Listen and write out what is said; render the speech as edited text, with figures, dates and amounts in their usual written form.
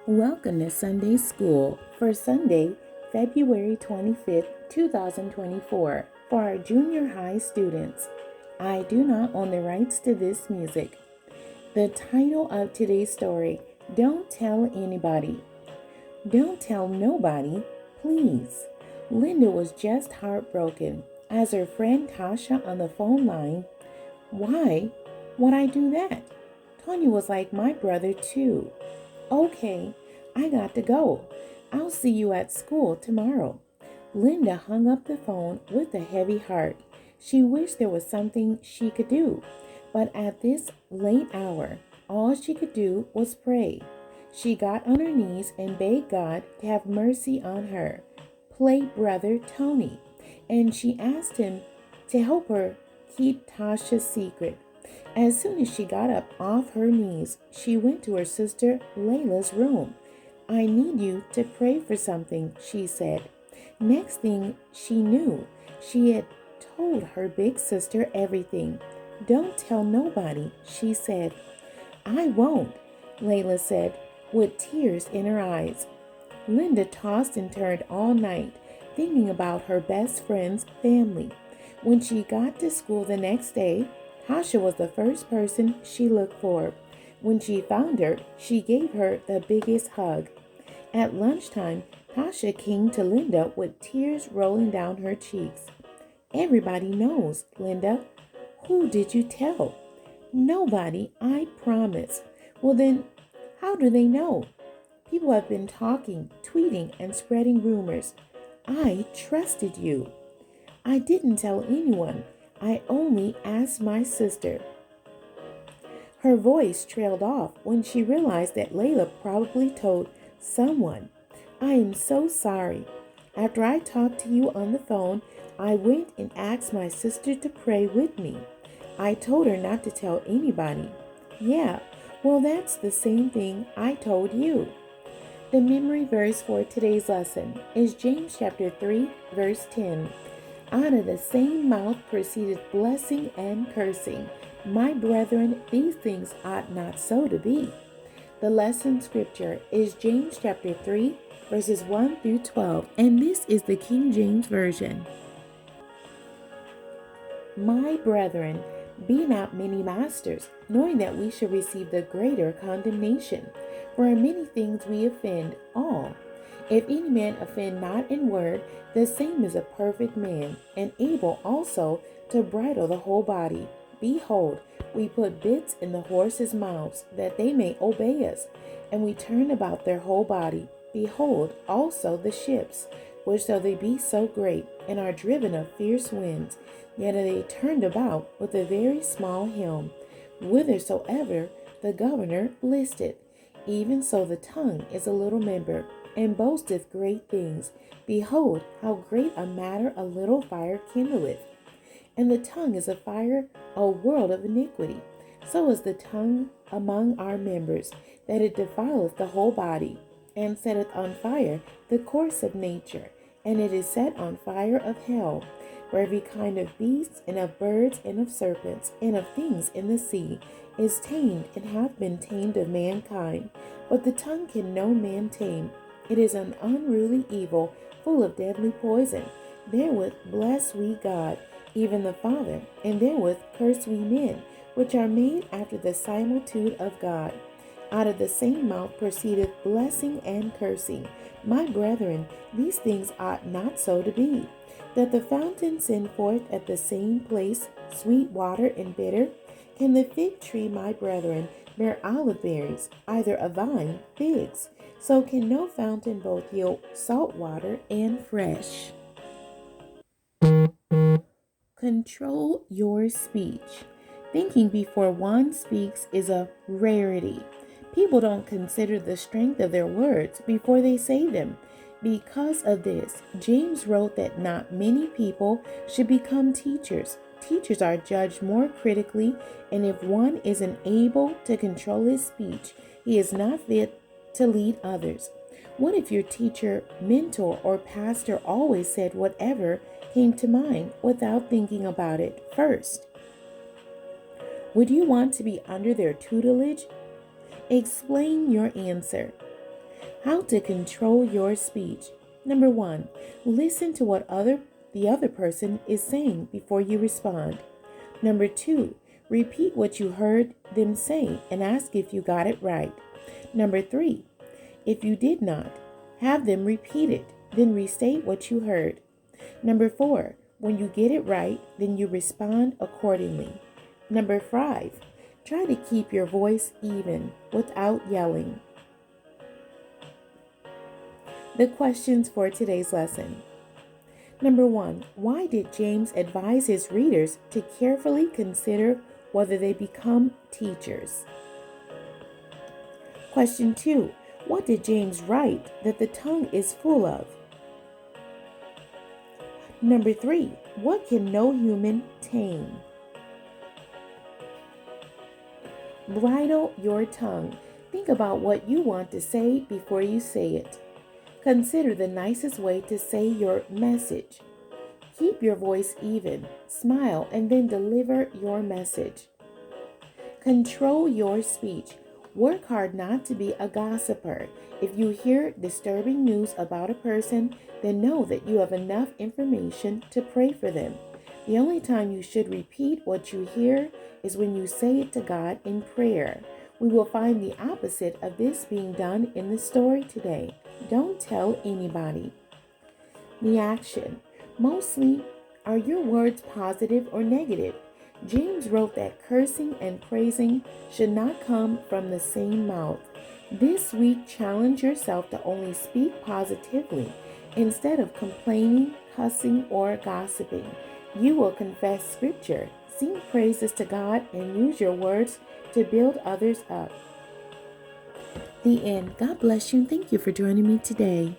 Welcome to Sunday School for Sunday, February 25th, 2024, for our junior high students. I do not own the rights to this music. The title of today's story, Don't Tell Anybody. Don't tell nobody, please. Linda was just heartbroken as her friend Tasha on the phone line. Why would I do that? Tanya was like my brother too. Okay, I got to go. I'll see you at school tomorrow. Linda hung up the phone with a heavy heart. She wished there was something she could do, but at this late hour, all she could do was pray. She got on her knees and begged God to have mercy on her, play brother Tony, and she asked him to help her keep Tasha's secret. As soon as she got up off her knees, she went to her sister Layla's room. I need you to pray for something, she said. Next thing she knew, she had told her big sister everything. Don't tell nobody, she said. I won't, Layla said, with tears in her eyes. Linda tossed and turned all night, thinking about her best friend's family. When she got to school the next day, Tasha was the first person she looked for. When she found her, she gave her the biggest hug. At lunchtime, Tasha came to Linda with tears rolling down her cheeks. Everybody knows, Linda. Who did you tell? Nobody, I promise. Well then, how do they know? People have been talking, tweeting, and spreading rumors. I trusted you. I didn't tell anyone. I only asked my sister. Her voice trailed off when she realized that Layla probably told someone. I am so sorry. After I talked to you on the phone, I went and asked my sister to pray with me. I told her not to tell anybody. Yeah, well, that's the same thing I told you. The memory verse for today's lesson is James chapter 3, verse 10. Out of the same mouth proceeded blessing and cursing. My brethren, these things ought not so to be. The lesson scripture is James chapter 3, verses 1 through 12, and this is the King James Version. My brethren, be not many masters, knowing that we shall receive the greater condemnation. For in many things we offend all. If any man offend not in word, the same is a perfect man, and able also to bridle the whole body. Behold, we put bits in the horses' mouths, that they may obey us, and we turn about their whole body. Behold also the ships, which though they be so great, and are driven of fierce winds, yet are they turned about with a very small helm, whithersoever the governor listeth. Even so the tongue is a little member, and boasteth great things. Behold, how great a matter a little fire kindleth. And the tongue is a fire, a world of iniquity. So is the tongue among our members, that it defileth the whole body, and setteth on fire the course of nature, and it is set on fire of hell, where every kind of beasts, and of birds, and of serpents, and of things in the sea, is tamed, and hath been tamed of mankind. But the tongue can no man tame. It is an unruly evil, full of deadly poison. Therewith bless we God, even the Father, and therewith curse we men, which are made after the similitude of God. Out of the same mouth proceedeth blessing and cursing. My brethren, these things ought not so to be. That the fountain send forth at the same place sweet water and bitter? Can the fig tree, my brethren, bear olive berries, either a vine figs? So can no fountain both yield salt water and fresh. Control your speech. Thinking before one speaks is a rarity. People don't consider the strength of their words before they say them. Because of this, James wrote that not many people should become teachers. Teachers are judged more critically, and if one isn't able to control his speech, he is not fit to lead others. What if your teacher, mentor, or pastor always said whatever came to mind without thinking about it first? Would you want to be under their tutelage? Explain your answer. How to control your speech. Number 1, listen to what the other person is saying before you respond. Number 2, repeat what you heard them say and ask if you got it right. Number 3, if you did not, have them repeat it, then restate what you heard. Number 4, when you get it right, then you respond accordingly. Number 5, try to keep your voice even without yelling. The questions for today's lesson. Number 1, why did James advise his readers to carefully consider whether they become teachers? Question 2, what did James write that the tongue is full of? Number 3, what can no human tame? Bridle your tongue. Think about what you want to say before you say it. Consider the nicest way to say your message. Keep your voice even, smile, and then deliver your message. Control your speech. Work hard not to be a gossiper. If you hear disturbing news about a person, then know that you have enough information to pray for them. The only time you should repeat what you hear is when you say it to God in prayer. We will find the opposite of this being done in the story today. Don't tell anybody. The action. Mostly, are your words positive or negative? James wrote that cursing and praising should not come from the same mouth. This week, challenge yourself to only speak positively instead of complaining, cussing, or gossiping. You will confess scripture, sing praises to God, and use your words to build others up. The end. God bless you and thank you for joining me today.